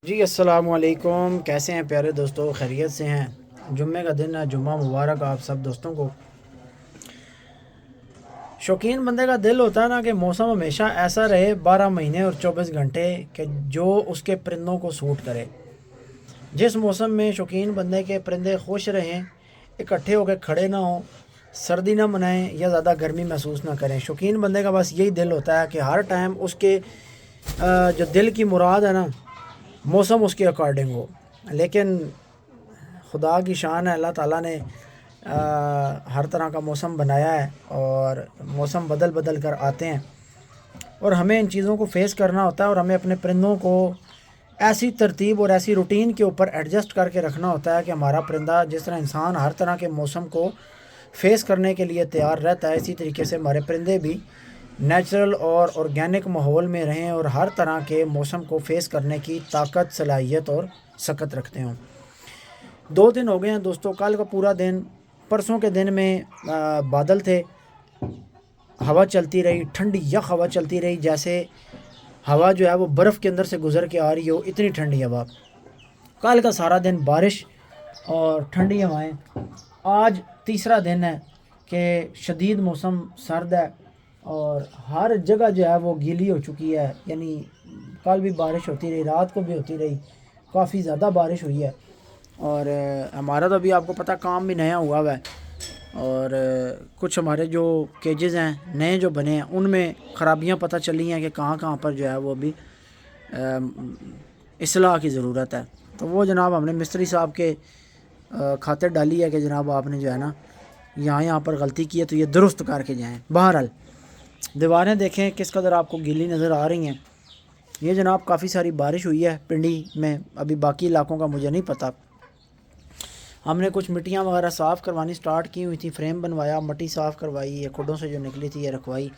جی السلام علیکم، کیسے ہیں پیارے دوستوں؟ خیریت سے ہیں؟ جمعے کا دن ہے، جمعہ مبارک آپ سب دوستوں کو۔ شوقین بندے کا دل ہوتا ہے نا کہ موسم ہمیشہ ایسا رہے 12 مہینے اور 24 گھنٹے کہ جو اس کے پرندوں کو سوٹ کرے۔ جس موسم میں شوقین بندے کے پرندے خوش رہیں، اکٹھے ہو کے کھڑے نہ ہوں، سردی نہ منائیں یا زیادہ گرمی محسوس نہ کریں۔ شوقین بندے کا بس یہی دل ہوتا ہے کہ ہر ٹائم اس کے جو دل کی مراد ہے نا، موسم اس کے اکارڈنگ ہو۔ لیکن خدا کی شان ہے، اللہ تعالیٰ نے ہر طرح کا موسم بنایا ہے اور موسم بدل بدل کر آتے ہیں، اور ہمیں ان چیزوں کو فیس کرنا ہوتا ہے، اور ہمیں اپنے پرندوں کو ایسی ترتیب اور ایسی روٹین کے اوپر ایڈجسٹ کر کے رکھنا ہوتا ہے کہ ہمارا پرندہ جس طرح انسان ہر طرح کے موسم کو فیس کرنے کے لیے تیار رہتا ہے، اسی طریقے سے ہمارے پرندے بھی نیچرل اور آرگینک ماحول میں رہیں اور ہر طرح کے موسم کو فیس کرنے کی طاقت، صلاحیت اور سکت رکھتے ہوں۔ 2 دن ہو گئے ہیں دوستوں، کل کا پورا دن، پرسوں کے دن میں بادل تھے، ہوا چلتی رہی، ٹھنڈی یک ہوا چلتی رہی، جیسے ہوا جو ہے وہ برف کے اندر سے گزر کے آ رہی ہو، اتنی ٹھنڈی ہوا۔ کل کا سارا دن بارش اور ٹھنڈی ہوائیں۔ آج تیسرا دن ہے کہ شدید موسم سرد ہے اور ہر جگہ جو ہے وہ گیلی ہو چکی ہے، یعنی کل بھی بارش ہوتی رہی، رات کو بھی ہوتی رہی، کافی زیادہ بارش ہوئی ہے۔ اور ہمارا تو ابھی آپ کو پتہ کام بھی نیا ہوا ہے، اور کچھ ہمارے جو کیجز ہیں نئے جو بنے ہیں ان میں خرابیاں پتہ چلی ہیں کہ کہاں کہاں پر جو ہے وہ ابھی اصلاح کی ضرورت ہے۔ تو وہ جناب ہم نے مستری صاحب کے خاطر ڈالی ہے کہ جناب آپ نے جو ہے نا یہاں پر غلطی کی ہے تو یہ درست کر کے جائیں۔ بہرحال دیواریں دیکھیں کس قدر آپ کو گیلی نظر آ رہی ہیں۔ یہ جناب کافی ساری بارش ہوئی ہے پنڈی میں، ابھی باقی علاقوں کا مجھے نہیں پتہ۔ ہم نے کچھ مٹیاں وغیرہ صاف کروانی سٹارٹ کی ہوئی تھی، فریم بنوایا، مٹی صاف کروائی، یہ کھڈوں سے جو نکلی تھی یہ رکھوائی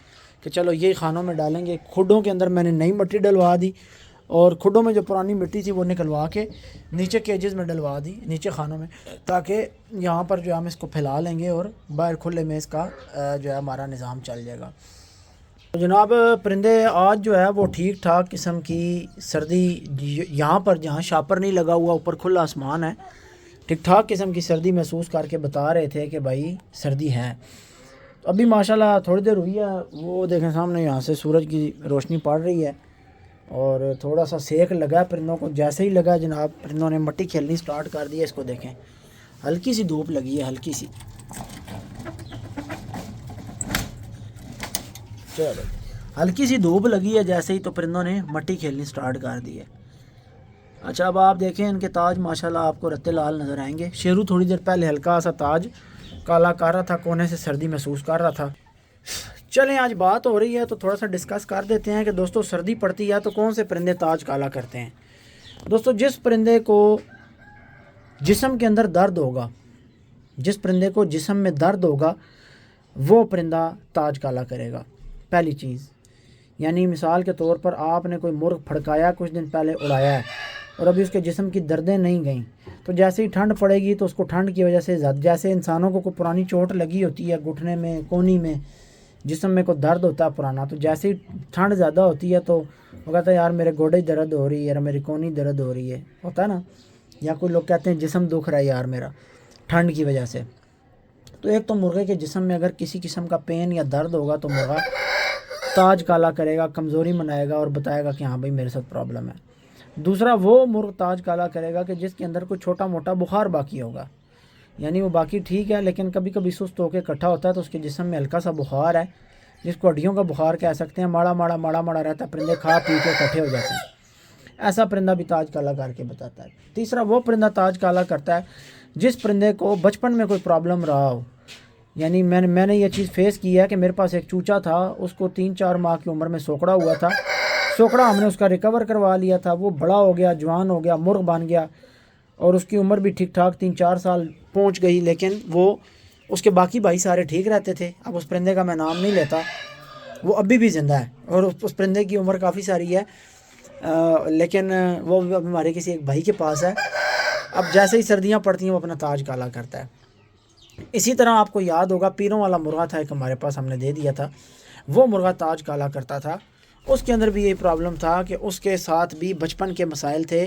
کہ چلو یہ خانوں میں ڈالیں گے۔ کھڈوں کے اندر میں نے نئی مٹی ڈلوا دی اور کھڈوں میں جو پرانی مٹی تھی وہ نکلوا کے نیچے کیجز میں ڈلوا دی، نیچے خانوں میں، تاکہ یہاں پر جو ہم اس کو پھیلا لیں گے اور باہر کھلے میں اس کا جو ہے ہمارا نظام چل جائے گا۔ تو جناب پرندے آج جو ہے وہ ٹھیک ٹھاک قسم کی سردی، یہاں پر جہاں شاپر نہیں لگا ہوا، اوپر کھلا آسمان ہے، ٹھیک ٹھاک قسم کی سردی محسوس کر کے بتا رہے تھے کہ بھائی سردی ہے۔ تو ابھی ماشاءاللہ تھوڑی دیر ہوئی ہے، وہ دیکھیں سامنے یہاں سے سورج کی روشنی پڑ رہی ہے اور تھوڑا سا سیک لگا ہے پرندوں کو۔ جیسے ہی لگا جناب پرندوں نے مٹی کھیلنی سٹارٹ کر دی ہے۔ اس کو دیکھیں، ہلکی سی دھوپ لگی ہے، ہلکی سی، چلو ہلکی سی دھوپ لگی ہے جیسے ہی، تو پرندوں نے مٹی کھیلنی سٹارٹ کر دی ہے۔ اچھا اب آپ دیکھیں ان کے تاج ماشاءاللہ آپ کو رتے لال نظر آئیں گے۔ شیرو تھوڑی دیر پہلے ہلکا سا تاج کالا کر رہا تھا، کونے سے سردی محسوس کر رہا تھا۔ چلیں آج بات ہو رہی ہے تو تھوڑا سا ڈسکس کر دیتے ہیں کہ دوستوں سردی پڑتی ہے تو کون سے پرندے تاج کالا کرتے ہیں۔ دوستوں جس پرندے کو جسم کے اندر درد ہوگا، جس پرندے کو جسم میں درد ہوگا وہ پرندہ تاج کالا کرے گا، پہلی چیز۔ یعنی مثال کے طور پر آپ نے کوئی مرغ پھڑکایا، کچھ دن پہلے اڑایا ہے اور ابھی اس کے جسم کی دردیں نہیں گئیں، تو جیسے ہی ٹھنڈ پڑے گی تو اس کو ٹھنڈ کی وجہ سے جیسے انسانوں کو کوئی پرانی چوٹ لگی ہوتی ہے گھٹنے میں، کونی میں، جسم میں کوئی درد ہوتا ہے پرانا، تو جیسے ہی ٹھنڈ زیادہ ہوتی ہے تو وہ کہتا ہے یار میرے گوڑے درد ہو رہی ہے، یار میری کونی درد ہو رہی ہے، ہوتا ہے نا، یا کوئی لوگ کہتے ہیں جسم دکھ رہا ہے یار میرا ٹھنڈ کی وجہ سے۔ تو ایک تو مرغے کے جسم میں اگر کسی قسم کا پین یا درد ہوگا تو مرغا تاج کالا کرے گا، کمزوری منائے گا اور بتائے گا کہ ہاں بھائی میرے ساتھ پرابلم ہے۔ دوسرا وہ مرغ تاج کالا کرے گا کہ جس کے اندر کوئی چھوٹا موٹا بخار باقی ہوگا، یعنی وہ باقی ٹھیک ہے لیکن کبھی کبھی سست ہو کے اکٹھا ہوتا ہے تو اس کے جسم میں ہلکا سا بخار ہے، جس کو ہڈیوں کا بخار کہہ سکتے ہیں، ماڑا ماڑا رہتا ہے، پرندے کھا پی کے اکٹھے ہو جاتے ہیں، ایسا پرندہ بھی تاج کالا کر کے بتاتا ہے۔ تیسرا وہ پرندہ تاج کالا کرتا ہے جس پرندے کو بچپن میں کوئی پرابلم رہا ہو، یعنی میں نے یہ چیز فیس کی ہے کہ میرے پاس ایک چوچا تھا، اس کو 3-4 ماہ کی عمر میں سوکڑا ہوا تھا، سوکڑا ہم نے اس کا ریکور کروا لیا تھا، وہ بڑا ہو گیا، جوان ہو گیا، مرغ بن گیا اور اس کی عمر بھی ٹھیک ٹھاک 3-4 سال پہنچ گئی، لیکن وہ اس کے باقی بھائی سارے ٹھیک رہتے تھے۔ اب اس پرندے کا میں نام نہیں لیتا، وہ ابھی بھی زندہ ہے اور اس پرندے کی عمر کافی ساری ہے، لیکن وہ اب ہمارے کسی ایک بھائی کے پاس ہے۔ اب جیسے ہی سردیاں پڑتی ہیں وہ اپنا تاج کالا کرتا ہے۔ اسی طرح آپ کو یاد ہوگا پیروں والا مرغا تھا ایک ہمارے پاس، ہم نے دے دیا تھا، وہ مرغا تاج کالا کرتا تھا۔ اس کے اندر بھی یہی پرابلم تھا کہ اس کے ساتھ بھی بچپن کے مسائل تھے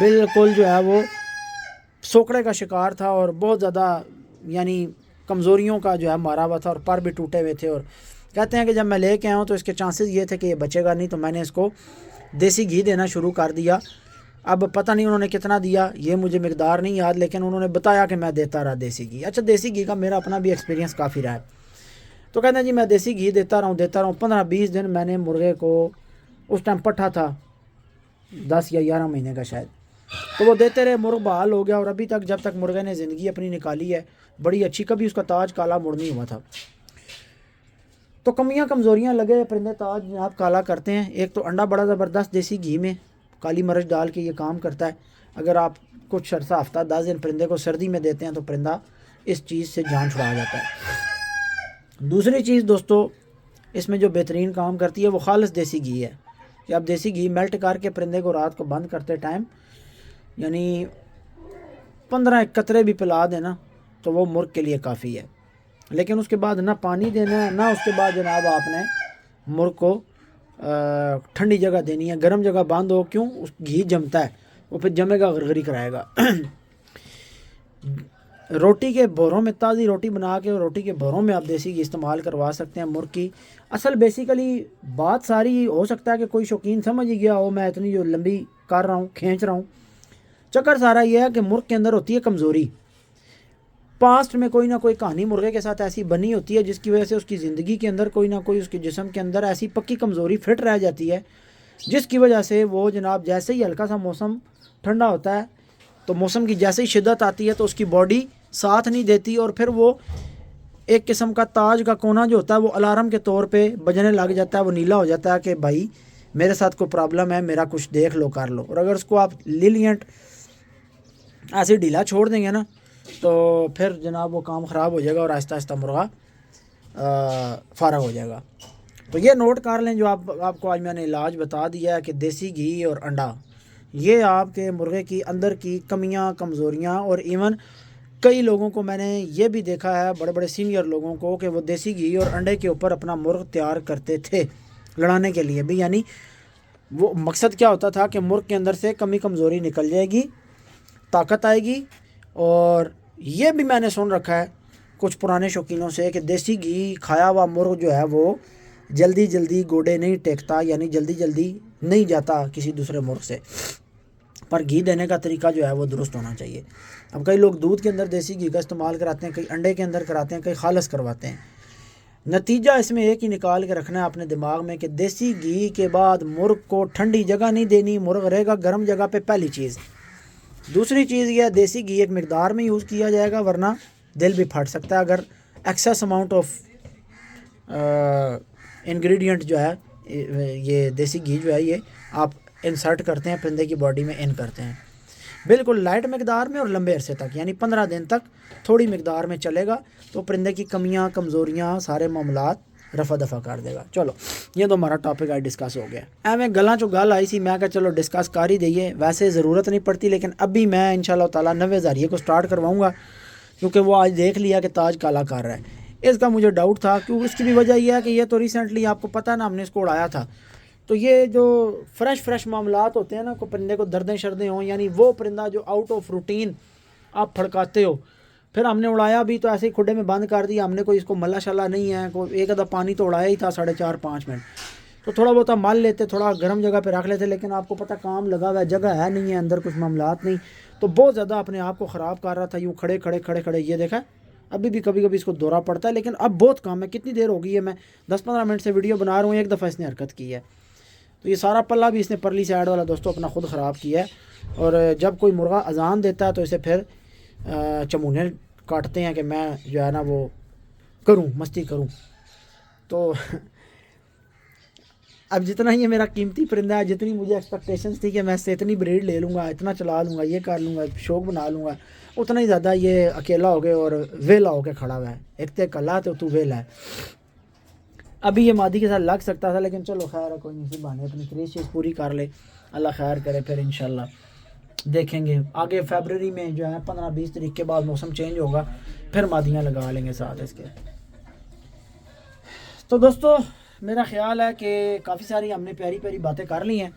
بالکل جو ہے وہ سوکڑے کا شکار تھا اور بہت زیادہ یعنی کمزوریوں کا جو ہے مارا ہوا تھا اور پر بھی ٹوٹے ہوئے تھے. اور کہتے ہیں کہ جب میں لے کے آیا ہوں تو اس کے چانسز یہ تھے کہ یہ بچے گا نہیں, تو میں نے اس کو دیسی گھی دینا شروع کر دیا. اب پتہ نہیں انہوں نے کتنا دیا, یہ مجھے مقدار نہیں یاد, لیکن انہوں نے بتایا کہ میں دیتا رہا دیسی گھی. اچھا دیسی گھی کا میرا اپنا بھی ایکسپیرینس کافی رہا ہے. تو کہتے ہیں جی میں دیسی گھی دیتا رہا ہوں 15-20 دن میں نے مرغے کو, اس ٹائم پٹھا تھا 10 یا 11 مہینے کا شاید, تو وہ دیتے رہے, مرغ بحال ہو گیا اور ابھی تک جب تک مرغے نے زندگی اپنی نکالی ہے بڑی اچھی, کبھی اس کا تاج کالا مڑ نہیں ہوا تھا. تو کمیاں کمزوریاں لگے پرندے تاج جناب کالا کرتے ہیں. ایک تو انڈا بڑا زبردست دیسی گھی میں کالی مرچ ڈال کے یہ کام کرتا ہے. اگر آپ کچھ عرصہ ہفتہ 10 دن پرندے کو سردی میں دیتے ہیں تو پرندہ اس چیز سے جان چھڑا جاتا ہے. دوسری چیز دوستو اس میں جو بہترین کام کرتی ہے وہ خالص دیسی گھی ہے. کہ آپ دیسی گھی میلٹ کر کے پرندے کو رات کو بند کرتے ٹائم یعنی 15 قطرے بھی پلا دینا تو وہ مرغ کے لیے کافی ہے. لیکن اس کے بعد نہ پانی دینا ہے, نہ اس کے بعد جناب آپ نے مرغ کو ٹھنڈی جگہ دینی ہے. گرم جگہ بند ہو, کیوں, اس گھی جمتا ہے, وہ پھر جمے گا غرغری کرائے گا. روٹی کے بھوروں میں تازی روٹی بنا کے روٹی کے بھوروں میں آپ دیسی گھی استعمال کروا سکتے ہیں مرغ کی. اصل بیسیکلی بات ساری ہو سکتا ہے کہ کوئی شوقین سمجھ ہی گیا ہو, میں اتنی جو لمبی کر رہا ہوں کھینچ رہا ہوں. چکر سارا یہ ہے کہ مرغ کے اندر ہوتی ہے کمزوری. پاسٹ میں کوئی نہ کوئی کہانی مرغے کے ساتھ ایسی بنی ہوتی ہے جس کی وجہ سے اس کی زندگی کے اندر کوئی نہ کوئی اس کے جسم کے اندر ایسی پکی کمزوری فٹ رہ جاتی ہے, جس کی وجہ سے وہ جناب جیسے ہی ہلکا سا موسم ٹھنڈا ہوتا ہے تو موسم کی جیسے ہی شدت آتی ہے تو اس کی باڈی ساتھ نہیں دیتی, اور پھر وہ ایک قسم کا تاج کا کونا جو ہوتا ہے وہ الارم کے طور پہ بجنے لگ جاتا ہے, وہ نیلا ہو جاتا ہے کہ بھائی میرے ساتھ کوئی پرابلم ہے, میرا کچھ دیکھ لو کر لو. اور اگر اس کو آپ لینینٹ ایسے ڈھیلا چھوڑ دیں گے نا تو پھر جناب وہ کام خراب ہو جائے گا اور آہستہ آہستہ مرغا فارغ ہو جائے گا. تو یہ نوٹ کر لیں جو آپ کو آج میں نے علاج بتا دیا ہے کہ دیسی گھی اور انڈا یہ آپ کے مرغے کی اندر کی کمیاں کمزوریاں, اور ایون کئی لوگوں کو میں نے یہ بھی دیکھا ہے بڑے بڑے سینئر لوگوں کو کہ وہ دیسی گھی اور انڈے کے اوپر اپنا مرغ تیار کرتے تھے لڑانے کے لیے بھی. یعنی وہ مقصد کیا ہوتا تھا کہ مرغ کے اندر سے کمی کمزوری نکل جائے گی, طاقت آئے گی. اور یہ بھی میں نے سن رکھا ہے کچھ پرانے شوقینوں سے کہ دیسی گھی کھایا ہوا مرغ جو ہے وہ جلدی جلدی گوڑے نہیں ٹیکتا, یعنی جلدی جلدی نہیں جاتا کسی دوسرے مرغ سے. پر گھی دینے کا طریقہ جو ہے وہ درست ہونا چاہیے. اب کئی لوگ دودھ کے اندر دیسی گھی کا استعمال کراتے ہیں, کئی انڈے کے اندر کراتے ہیں, کئی خالص کرواتے ہیں. نتیجہ اس میں ایک ہی نکال کے رکھنا ہے اپنے دماغ میں کہ دیسی گھی کے بعد مرغ کو ٹھنڈی جگہ نہیں دینی, مرغ رہے گا گرم جگہ پہ, پہلی چیز. دوسری چیز یہ دیسی گھی ایک مقدار میں یوز کیا جائے گا ورنہ دل بھی پھٹ سکتا ہے اگر ایکسیس اماؤنٹ آف انگریڈینٹ جو ہے یہ دیسی گھی جو ہے یہ آپ انسرٹ کرتے ہیں پرندے کی باڈی میں ان کرتے ہیں. بالکل لائٹ مقدار میں اور لمبے عرصے تک یعنی 15 دن تک تھوڑی مقدار میں چلے گا تو پرندے کی کمیاں کمزوریاں سارے معاملات رفع دفع کر دے گا. چلو یہ تو ہمارا ٹاپک آج ڈسکس ہو گیا. ایویں گلاں چو گل آئی سی میں کہ چلو ڈسکس کر ہی دئیے, ویسے ضرورت نہیں پڑتی لیکن ابھی میں انشاءاللہ تعالیٰ 90,000 کو سٹارٹ کرواؤں گا کیونکہ وہ آج دیکھ لیا کہ تاج کالا کر رہا ہے. اس کا مجھے ڈاؤٹ تھا کیونکہ اس کی بھی وجہ یہ ہے کہ یہ تو ریسنٹلی آپ کو پتہ نا ہم نے اس کو اڑایا تھا, تو یہ جو فریش معاملات ہوتے ہیں نا کو پرندے کو دردیں شردیں ہوں, یعنی وہ پرندہ جو آؤٹ آف روٹین آپ پھڑکاتے ہو, پھر ہم نے اڑایا بھی تو ایسے ہی کھڈے میں بند کر دیا. ہم نے کوئی اس کو ملا شلا نہیں ہے, کوئی ایک آدھا پانی تو اڑایا ہی تھا 4.5-5 منٹ, تو تھوڑا بہت مل لیتے, تھوڑا گرم جگہ پہ رکھ لیتے, لیکن آپ کو پتہ کام لگا ہوا ہے, جگہ ہے نہیں ہے, اندر کچھ معاملات نہیں, تو بہت زیادہ اپنے آپ کو خراب کر رہا تھا یوں کھڑے کھڑے. یہ دیکھا ابھی بھی کبھی کبھی اس کو دورہ پڑتا ہے, لیکن اب بہت کام ہے. کتنی دیر ہو گئی ہے, میں 10-15 منٹ سے ویڈیو بنا رہا ہوں, ایک دفعہ اس نے حرکت کی ہے. تو یہ سارا پلہ بھی اس نے پرلی سائڈ والا دوستوں اپنا خود خراب کیا ہے. اور جب کوئی مرغا اذان دیتا ہے تو اسے پھر چمونے کاٹتے ہیں کہ میں جو ہے نا وہ کروں مستی کروں. تو اب جتنا یہ میرا قیمتی پرندہ ہے, جتنی مجھے ایکسپیکٹیشنز تھی کہ میں اس سے اتنی بریڈ لے لوں گا, اتنا چلا لوں گا, یہ کر لوں گا, شوق بنا لوں گا, اتنا ہی زیادہ یہ اکیلا ہو گئے اور ویلا ہو کے کھڑا ہوا ہے. ایک تے کلا تو ویلا ہے. ابھی یہ مادی کے ساتھ لگ سکتا تھا لیکن چلو خیر ہے, کوئی نہیں, سی بہانے اپنی خریش چیز پوری کر لے, اللہ خیر کرے. پھر انشاءاللہ دیکھیں گے آگے فیبرری میں جو ہے 15-20 تاریخ کے بعد موسم چینج ہوگا, پھر مادیاں لگا لیں گے ساتھ اس کے. تو دوستو میرا خیال ہے کہ کافی ساری ہم نے پیاری باتیں کر لی ہیں.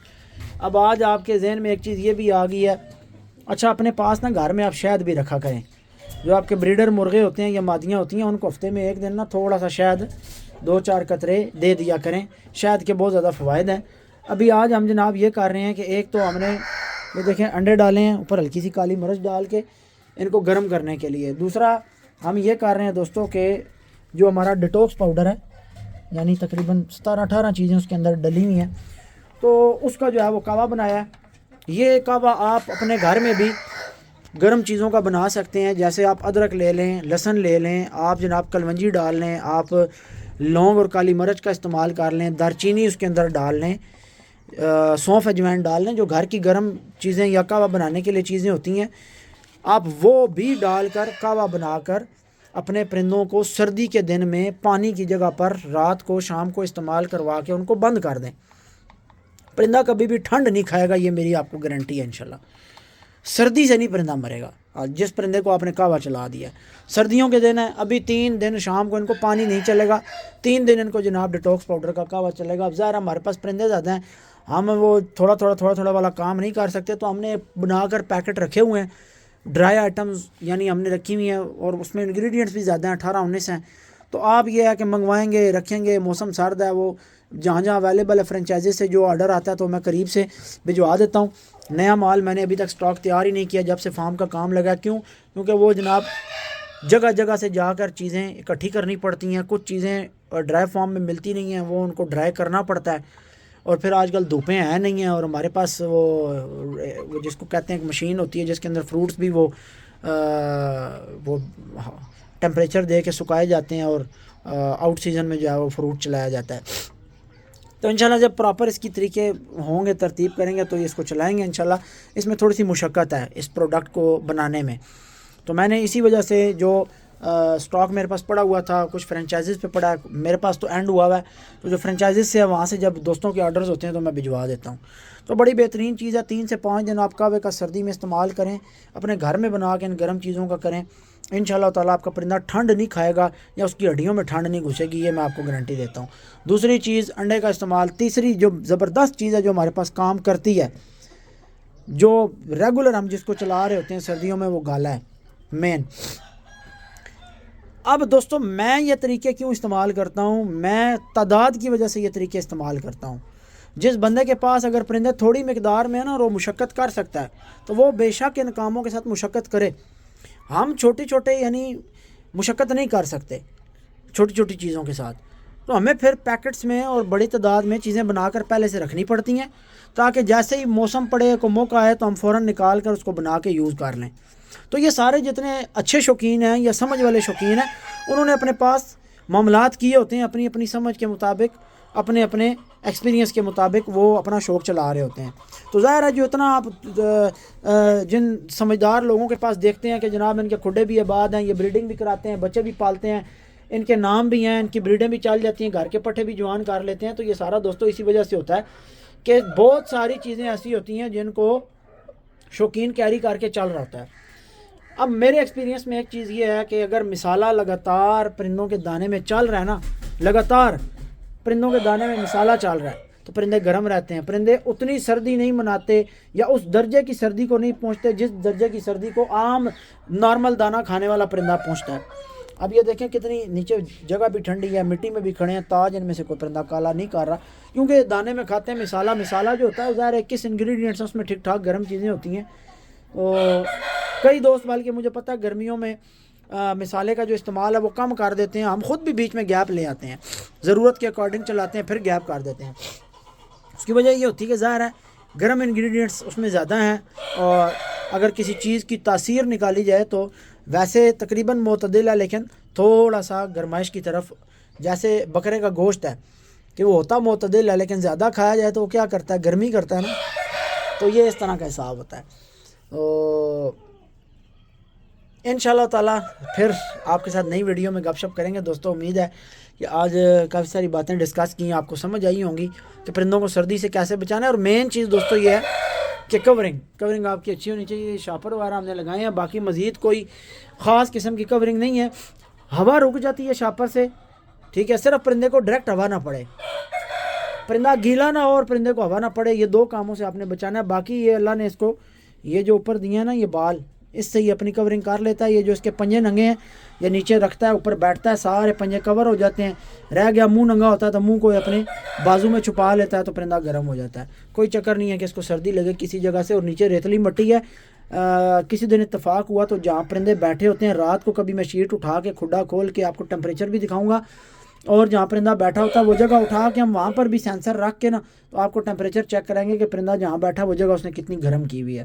اب آج آپ کے ذہن میں ایک چیز یہ بھی آ گئی ہے، اچھا اپنے پاس نا گھر میں آپ شہد بھی رکھا کریں. جو آپ کے بریڈر مرغے ہوتے ہیں یا مادیاں ہوتی ہیں ان کو ہفتے میں ایک دن نا تھوڑا سا شہد 2-4 قطرے دے دیا کریں. شہد کے بہت زیادہ فوائد ہیں. ابھی آج ہم جناب یہ کر رہے ہیں کہ ایک تو ہم نے یہ دیکھیں انڈے ڈالے ہیں اوپر ہلکی سی کالی مرچ ڈال کے ان کو گرم کرنے کے لیے. دوسرا ہم یہ کر رہے ہیں دوستوں کہ جو ہمارا ڈیٹوکس پاؤڈر ہے، یعنی تقریباً 17-18 چیزیں اس کے اندر ڈلی ہوئی ہیں، تو اس کا جو ہے وہ کعوہ بنایا ہے. یہ کعوہ آپ اپنے گھر میں بھی گرم چیزوں کا بنا سکتے ہیں. جیسے آپ ادرک لے لیں، لہسن لے لیں، آپ جناب کلونجی ڈال لیں، آپ لونگ اور کالی مرچ کا استعمال کر لیں، دار چینی اس کے اندر ڈال لیں، سونف اجوائن ڈال لیں. جو گھر کی گرم چیزیں یا کعوہ بنانے کے لیے چیزیں ہوتی ہیں آپ وہ بھی ڈال کر کعوہ بنا کر اپنے پرندوں کو سردی کے دن میں پانی کی جگہ پر رات کو شام کو استعمال کروا کے ان کو بند کر دیں. پرندہ کبھی بھی ٹھنڈ نہیں کھائے گا، یہ میری آپ کو گارنٹی ہے. انشاءاللہ سردی سے نہیں پرندہ مرے گا. جس پرندے کو آپ نے کعوہ چلا دیا، سردیوں کے دن ہے، ابھی 3 دن شام کو ان کو پانی نہیں چلے گا، 3 دن ان کو جناب ڈیٹوکس پاؤڈر کا کعوہ چلے گا. اب ظاہر ہمارے پاس پرندے زیادہ ہیں، ہم وہ تھوڑا تھوڑا والا کام نہیں کر سکتے، تو ہم نے بنا کر پیکٹ رکھے ہوئے ہیں ڈرائی آئٹمز، یعنی ہم نے رکھی ہوئی ہیں، اور اس میں انگریڈینٹس بھی زیادہ ہیں، 18-19 ہیں. تو آپ یہ ہے کہ منگوائیں گے، رکھیں گے. موسم سرد ہے، وہ جہاں جہاں اویلیبل ہے فرنچائزی سے جو آرڈر آتا ہے تو میں قریب سے بھجوا دیتا ہوں. نیا مال میں نے ابھی تک سٹاک تیار ہی نہیں کیا جب سے فارم کا کام لگا. کیونکہ وہ جناب جگہ جگہ سے جا کر چیزیں اکٹھی کرنی پڑتی ہیں. کچھ چیزیں ڈرائی فارم میں ملتی نہیں ہیں، وہ ان کو ڈرائی کرنا پڑتا ہے. اور پھر آج کل دھوپیں ہیں نہیں ہیں، اور ہمارے پاس وہ جس کو کہتے ہیں ایک مشین ہوتی ہے جس کے اندر فروٹس بھی وہ ٹیمپریچر دے کے سکھائے جاتے ہیں، اور آؤٹ سیزن میں جو ہے وہ فروٹ چلایا جاتا ہے. تو انشاءاللہ جب پراپر اس کی طریقے ہوں گے، ترتیب کریں گے تو اس کو چلائیں گے انشاءاللہ. اس میں تھوڑی سی مشقت ہے اس پروڈکٹ کو بنانے میں. تو میں نے اسی وجہ سے جو سٹاک میرے پاس پڑا ہوا تھا، کچھ فرنچائزز پہ پڑا ہے، میرے پاس تو اینڈ ہوا ہے، تو جو فرنچائزز سے ہے وہاں سے جب دوستوں کے آرڈرز ہوتے ہیں تو میں بھجوا دیتا ہوں. تو بڑی بہترین چیز ہے. 3 سے 5 دن آپ کعوے کا سردی میں استعمال کریں، اپنے گھر میں بنا کے ان گرم چیزوں کا کریں. انشاءاللہ تعالیٰ آپ کا پرندہ ٹھنڈ نہیں کھائے گا یا اس کی ہڈیوں میں ٹھنڈ نہیں گھسے گی، یہ میں آپ کو گارنٹی دیتا ہوں. دوسری چیز انڈے کا استعمال. تیسری جو زبردست چیز ہے جو ہمارے پاس کام کرتی ہے، جو ریگولر ہم جس کو چلا رہے ہوتے ہیں سردیوں میں، وہ گالا ہے مین. اب دوستو میں یہ طریقے کیوں استعمال کرتا ہوں؟ میں تعداد کی وجہ سے یہ طریقے استعمال کرتا ہوں. جس بندے کے پاس اگر پرندے تھوڑی مقدار میں نا اور وہ مشقت کر سکتا ہے تو وہ بے شک ان کاموں کے ساتھ مشقت کرے. ہم چھوٹے یعنی مشقت نہیں کر سکتے چھوٹی چیزوں کے ساتھ، تو ہمیں پھر پیکٹس میں اور بڑی تعداد میں چیزیں بنا کر پہلے سے رکھنی پڑتی ہیں، تاکہ جیسے ہی موسم پڑے کو موقع آئے تو ہم فوراً نکال کر اس کو بنا کے یوز کر لیں. تو یہ سارے جتنے اچھے شوقین ہیں یا سمجھ والے شوقین ہیں، انہوں نے اپنے پاس معاملات کیے ہوتے ہیں، اپنی سمجھ کے مطابق، اپنے ایکسپیرینس کے مطابق وہ اپنا شوق چلا رہے ہوتے ہیں. تو ظاہر ہے جو اتنا آپ جن سمجھدار لوگوں کے پاس دیکھتے ہیں کہ جناب ان کے کھڈے بھی آباد ہیں، یہ بریڈنگ بھی کراتے ہیں، بچے بھی پالتے ہیں، ان کے نام بھی ہیں، ان کی بریڈیں بھی چل جاتی ہیں، گھر کے پٹھے بھی جوان کر لیتے ہیں. تو یہ سارا دوستو اسی وجہ سے ہوتا ہے کہ بہت ساری چیزیں ایسی ہوتی ہیں جن کو شوقین کیری کر کے چل رہا ہوتا ہے. اب میرے ایکسپیرینس میں ایک چیز یہ ہے کہ اگر مسالہ لگاتار پرندوں کے دانے میں چل رہا ہے نا، لگاتار پرندوں کے دانے میں مسالہ چل رہا ہے تو پرندے گرم رہتے ہیں. پرندے اتنی سردی نہیں مناتے یا اس درجے کی سردی کو نہیں پہنچتے جس درجے کی سردی کو عام نارمل دانہ کھانے والا پرندہ پہنچتا ہے. اب یہ دیکھیں کتنی نیچے جگہ بھی ٹھنڈی ہے، مٹی میں بھی کھڑے ہیں، تاج ان میں سے کوئی پرندہ کالا نہیں کر رہا، کیونکہ دانے میں کھاتے ہیں. مسالہ جو ہوتا ہے ظاہر ہے کس انگریڈینٹس اس میں ٹھیک ٹھاک گرم چیزیں ہوتی ہیں. تو کئی دوست بلکہ مجھے پتہ ہے گرمیوں میں مسالے کا جو استعمال ہے وہ کم کر دیتے ہیں. ہم خود بھی بیچ میں گیپ لے آتے ہیں، ضرورت کے اکارڈنگ چلاتے ہیں، پھر گیپ کر دیتے ہیں. اس کی وجہ یہ ہوتی ہے کہ ظاہر ہے گرم انگریڈینٹس اس میں زیادہ ہیں، اور اگر کسی چیز کی تاثیر نکالی جائے تو ویسے تقریباً معتدل ہے، لیکن تھوڑا سا گرمائش کی طرف. جیسے بکرے کا گوشت ہے کہ وہ ہوتا معتدل ہے، لیکن زیادہ کھایا جائے تو وہ کیا کرتا ہے؟ گرمی کرتا ہے نا. تو یہ اس طرح کا حساب ہوتا ہے. تو انشاءاللہ تعالیٰ پھر آپ کے ساتھ نئی ویڈیو میں گپ شپ کریں گے. دوستوں امید ہے کہ آج کافی ساری باتیں ڈسکس کی ہیں، آپ کو سمجھ آئی ہوں گی کہ پرندوں کو سردی سے کیسے بچانا ہے. اور مین چیز دوستوں یہ ہے کہ کورنگ آپ کی اچھی ہونی چاہیے. شاپر وغیرہ ہم نے لگائے ہیں، باقی مزید کوئی خاص قسم کی کورنگ نہیں ہے. ہوا رک جاتی ہے شاپر سے، ٹھیک ہے، صرف پرندے کو ڈائریکٹ ہوا نہ پڑے. پرندہ گیلا نہ ہو اور پرندے کو ہوا نہ پڑے، یہ 2 کاموں سے آپ نے بچانا ہے۔ باقی یہ اللہ نے اس کو یہ جو اوپر دیے ہیں نا یہ بال، اس سے یہ اپنی کورنگ کر لیتا ہے۔ یہ جو اس کے پنجے ننگے ہیں یہ نیچے رکھتا ہے، اوپر بیٹھتا ہے، سارے پنجے کور ہو جاتے ہیں۔ رہ گیا منہ ننگا ہوتا ہے تو منہ کو اپنے بازو میں چھپا لیتا ہے تو پرندہ گرم ہو جاتا ہے۔ کوئی چکر نہیں ہے کہ اس کو سردی لگے کسی جگہ سے۔ اور نیچے ریتلی مٹی ہے۔ کسی دن اتفاق ہوا تو جہاں پرندے بیٹھے ہوتے ہیں رات کو، کبھی میں شیٹ اٹھا کے کھڈا کھول کے آپ کو ٹمپریچر بھی دکھاؤں گا، اور جہاں پرندہ بیٹھا ہوتا ہے وہ جگہ اٹھا کے ہم وہاں پر بھی سینسر رکھ کے نا تو آپ کو ٹمپریچر چیک کریں گے کہ پرندہ جہاں بیٹھا وہ جگہ اس نے کتنی گرم کی ہوئی ہے۔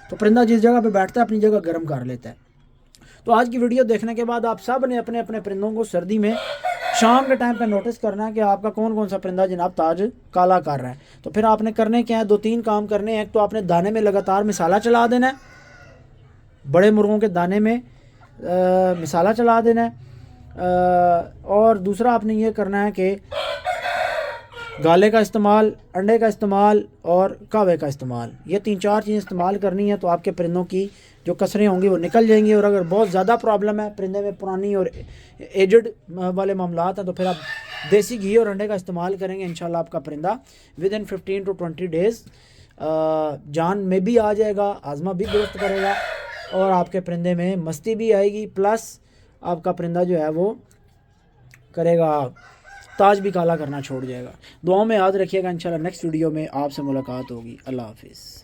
تو پرندہ جس جگہ پہ بیٹھتا ہے اپنی جگہ گرم کر لیتا ہے۔ تو آج کی ویڈیو دیکھنے کے بعد آپ سب نے اپنے اپنے پرندوں کو سردی میں شام کے ٹائم پہ نوٹس کرنا ہے کہ آپ کا کون کون سا پرندہ جناب تاج کالا کر رہا ہے۔ تو پھر آپ نے کرنے کیا ہے، 2-3 کام کرنے ہیں۔ ایک تو آپ نے دانے میں لگاتار مسالہ چلا دینا ہے، بڑے مرغوں کے دانے میں مسالہ چلا دینا ہے، اور دوسرا آپ نے یہ کرنا ہے کہ گالے کا استعمال، انڈے کا استعمال اور کاوے کا استعمال، یہ 3-4 چیزیں استعمال کرنی ہے تو آپ کے پرندوں کی جو کسریں ہوں گی وہ نکل جائیں گی۔ اور اگر بہت زیادہ پرابلم ہے پرندے میں، پرانی اور ایجڈ والے معاملات ہیں، تو پھر آپ دیسی گھی اور انڈے کا استعمال کریں گے، انشاءاللہ آپ کا پرندہ ودن 15 to 20 days جان میں بھی آ جائے گا، ہاضمہ بھی درست کرے گا، اور آپ کے پرندے میں مستی بھی آئے گی، پلس آپ کا پرندہ جو ہے وہ کرے گا، تاج بھی کالا کرنا چھوڑ جائے گا۔ دعاؤں میں یاد رکھیے گا، انشاءاللہ نیکسٹ ویڈیو میں آپ سے ملاقات ہوگی۔ اللہ حافظ۔